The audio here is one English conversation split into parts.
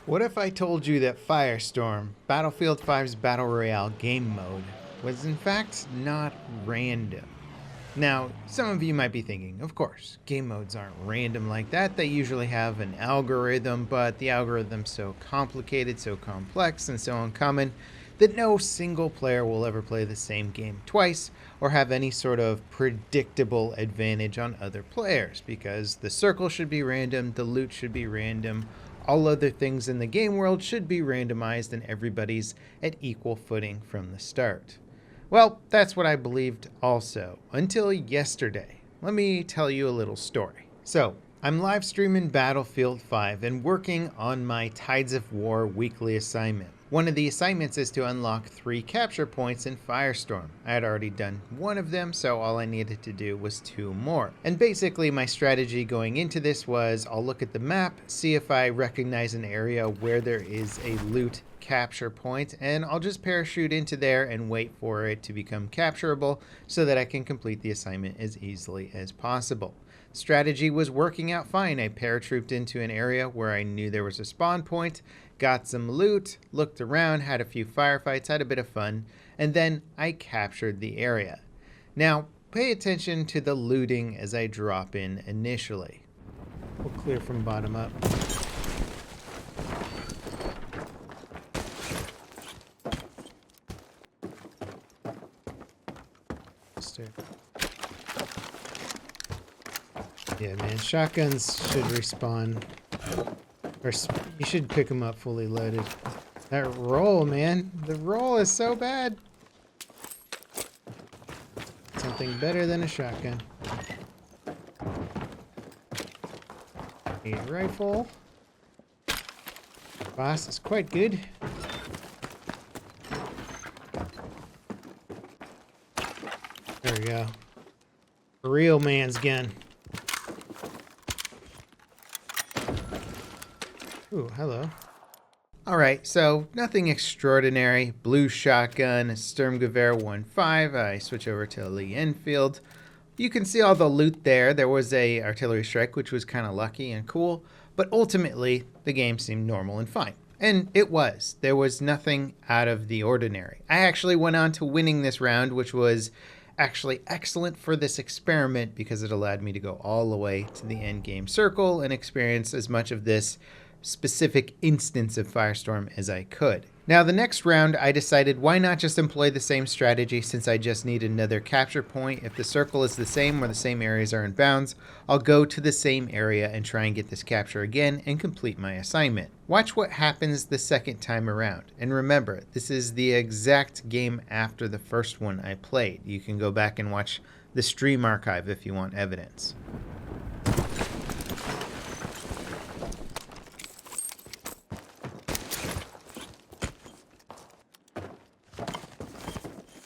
What if I told you that Firestorm, Battlefield 5's Battle Royale game mode, was in fact not random? Now, some of you might be thinking, of course, game modes aren't random like that. They usually have an algorithm, but the algorithm's so complicated, so complex, and so uncommon that no single player will ever play the same game twice or have any sort of predictable advantage on other players, because the circle should be random, the loot should be random, all other things in the game world should be randomized, and everybody's at equal footing from the start. Well, that's what I believed also, until yesterday. Let me tell you a little story. So, I'm live streaming Battlefield 5 and working on my Tides of War weekly assignment. One of the assignments is to unlock 3 capture points in Firestorm. I had already done one of them, so all I needed to do was 2 more. And basically my strategy going into this was I'll look at the map, see if I recognize an area where there is a loot capture point, and I'll just parachute into there and wait for it to become capturable so that I can complete the assignment as easily as possible. Strategy was working out fine. I paratrooped into an area where I knew there was a spawn point, got some loot, looked around, had a few firefights, had a bit of fun, and then I captured the area. Now, pay attention to the looting as I drop in initially. We'll clear from bottom up. Yeah, man, shotguns should respawn. Or you should pick them up fully loaded. That roll, man. The roll is so bad. Something better than a shotgun. A rifle. Boss is quite good. There we go. Real man's gun. Ooh, hello. Alright, so nothing extraordinary. Blue shotgun, Sturmgewehr 1.5. I switch over to Lee Enfield. You can see all the loot there. There was a artillery strike, which was kind of lucky and cool. But ultimately, the game seemed normal and fine. And it was. There was nothing out of the ordinary. I actually went on to winning this round, which was actually excellent for this experiment because it allowed me to go all the way to the end game circle and experience as much of this specific instance of Firestorm as I could. Now the next round I decided why not just employ the same strategy, since I just need another capture point. If the circle is the same or the same areas are in bounds, I'll go to the same area and try and get this capture again and complete my assignment. Watch what happens the second time around. And remember, this is the exact game after the first one I played. You can go back and watch the stream archive if you want evidence.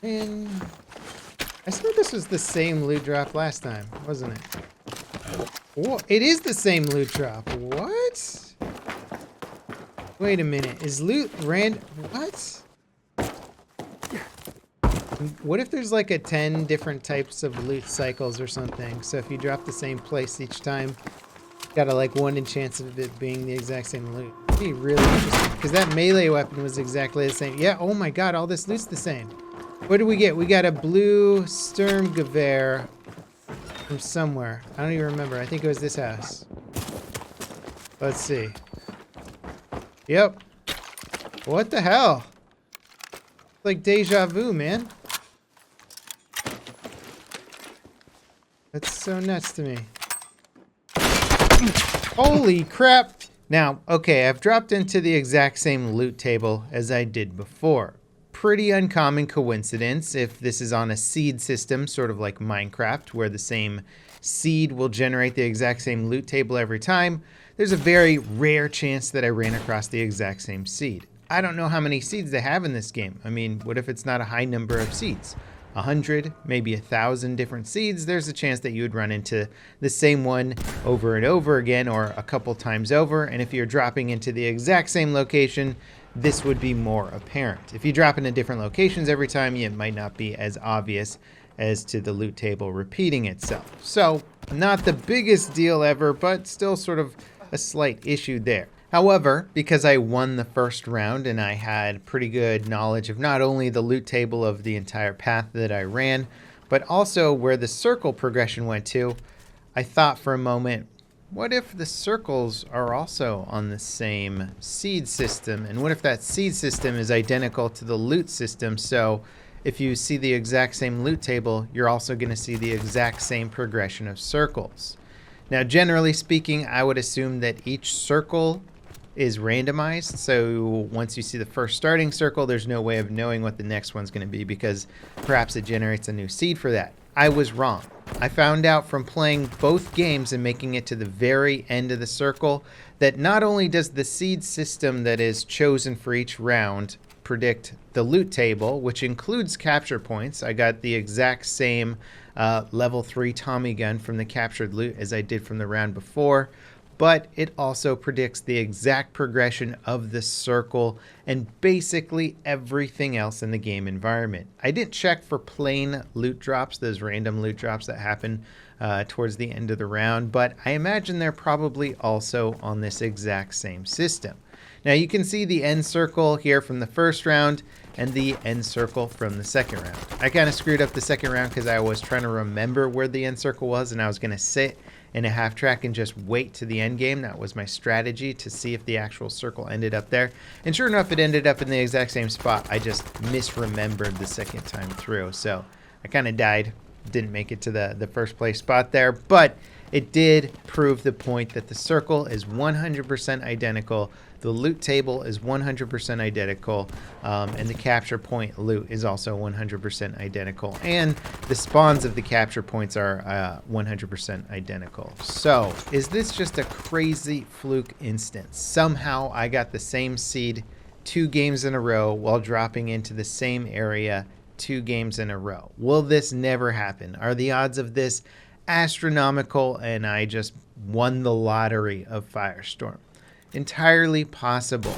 And I swear this was the same loot drop last time, wasn't it? Whoa, it is the same loot drop. What? Wait a minute. Is loot random? What? What if there's like a 10 different types of loot cycles or something? So if you drop the same place each time, got a like 1 in chance of it being the exact same loot. That'd be really interesting. Because that melee weapon was exactly the same. Yeah, oh my god, all this loot's the same. What did we get? We got a blue Sturmgewehr from somewhere. I don't even remember. I think it was this house. Let's see. Yep. What the hell? It's like deja vu, man. That's so nuts to me. Holy crap! Now, okay, I've dropped into the exact same loot table as I did before. Pretty uncommon coincidence if this is on a seed system, sort of like Minecraft, where the same seed will generate the exact same loot table every time. There's a very rare chance that I ran across the exact same seed. I don't know how many seeds they have in this game. I mean, what if it's not a high number of seeds? 100, maybe 1,000 different seeds. There's a chance that you would run into the same one over and over again, or a couple times over. And if you're dropping into the exact same location, this would be more apparent. If you drop into different locations every time, it might not be as obvious as to the loot table repeating itself. So, not the biggest deal ever, but still sort of a slight issue there. However, because I won the first round and I had pretty good knowledge of not only the loot table of the entire path that I ran, but also where the circle progression went to, I thought for a moment, what if the circles are also on the same seed system? And what if that seed system is identical to the loot system? So if you see the exact same loot table, you're also going to see the exact same progression of circles. Now, generally speaking, I would assume that each circle is randomized. So once you see the first starting circle, there's no way of knowing what the next one's going to be because perhaps it generates a new seed for that. I was wrong. I found out from playing both games and making it to the very end of the circle that not only does the seed system that is chosen for each round predict the loot table, which includes capture points. I got the exact same level 3 Tommy gun from the captured loot as I did from the round before, but it also predicts the exact progression of the circle and basically everything else in the game environment. I didn't check for plain loot drops, those random loot drops that happen towards the end of the round, but I imagine they're probably also on this exact same system. Now you can see the end circle here from the first round and the end circle from the second round. I kind of screwed up the second round because I was trying to remember where the end circle was and I was going to sit in a half track and just wait to the end game. That was my strategy to see if the actual circle ended up there. And sure enough, it ended up in the exact same spot. I just misremembered the second time through. So I kind of died. Didn't make it to the first place spot there. But it did prove the point that the circle is 100% identical. The loot table is 100% identical, and the capture point loot is also 100% identical. And the spawns of the capture points are 100% identical. So, is this just a crazy fluke instance? Somehow I got the same seed 2 games in a row while dropping into the same area 2 games in a row. Will this never happen? Are the odds of this astronomical and I just won the lottery of Firestorm? Entirely possible.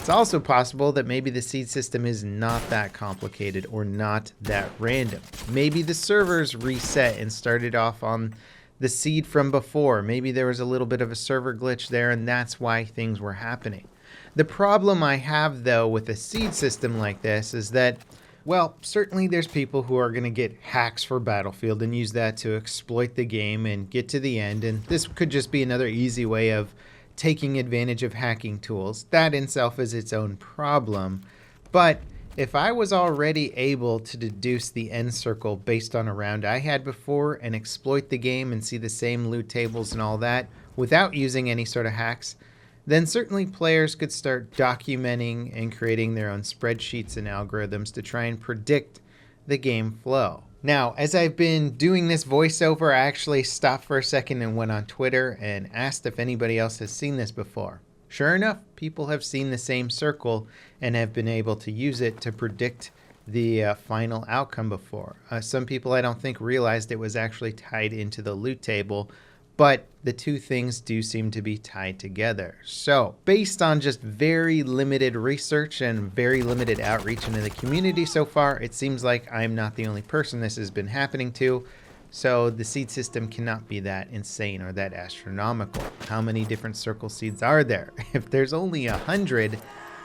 It's also possible that maybe the seed system is not that complicated or not that random. Maybe the servers reset and started off on the seed from before. Maybe there was a little bit of a server glitch there and that's why things were happening. The problem I have though with a seed system like this is that, well, certainly there's people who are going to get hacks for Battlefield and use that to exploit the game and get to the end. And this could just be another easy way of taking advantage of hacking tools. That in itself is its own problem. But if I was already able to deduce the end circle based on a round I had before and exploit the game and see the same loot tables and all that without using any sort of hacks, then certainly players could start documenting and creating their own spreadsheets and algorithms to try and predict the game flow. Now, as I've been doing this voiceover, I actually stopped for a second and went on Twitter and asked if anybody else has seen this before. Sure enough, people have seen the same circle and have been able to use it to predict the final outcome before. Some people I don't think realized it was actually tied into the loot table, but the two things do seem to be tied together. So, based on just very limited research and very limited outreach into the community so far, it seems like I'm not the only person this has been happening to. So the seed system cannot be that insane or that astronomical. How many different circle seeds are there? If there's only 100,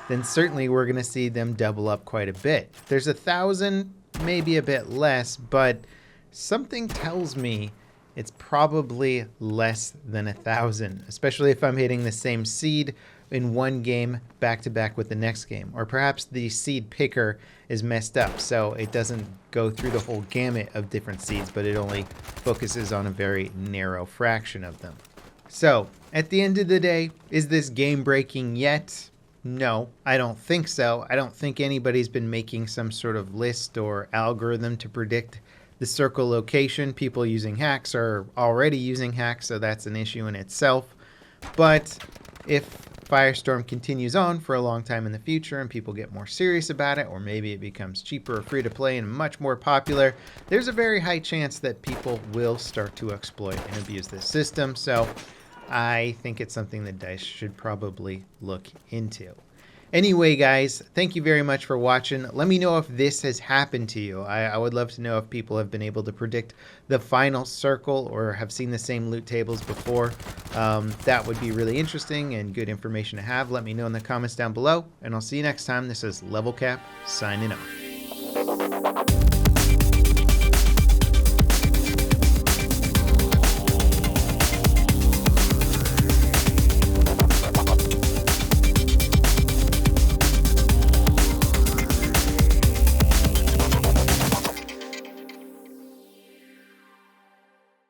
then certainly we're going to see them double up quite a bit. If there's 1,000, maybe a bit less, but something tells me it's probably less than 1,000, especially if I'm hitting the same seed in one game back to back with the next game. Or perhaps the seed picker is messed up, so it doesn't go through the whole gamut of different seeds, but it only focuses on a very narrow fraction of them. So, at the end of the day, is this game breaking yet? No, I don't think so. I don't think anybody's been making some sort of list or algorithm to predict the circle location. People using hacks are already using hacks, so that's an issue in itself. But if Firestorm continues on for a long time in the future and people get more serious about it, or maybe it becomes cheaper or free to play and much more popular, there's a very high chance that people will start to exploit and abuse this system. So I think it's something that DICE should probably look into. Anyway, guys, thank you very much for watching. Let me know if this has happened to you. I would love to know if people have been able to predict the final circle or have seen the same loot tables before. That would be really interesting and good information to have. Let me know in the comments down below, and I'll see you next time. This is Level Cap, signing off.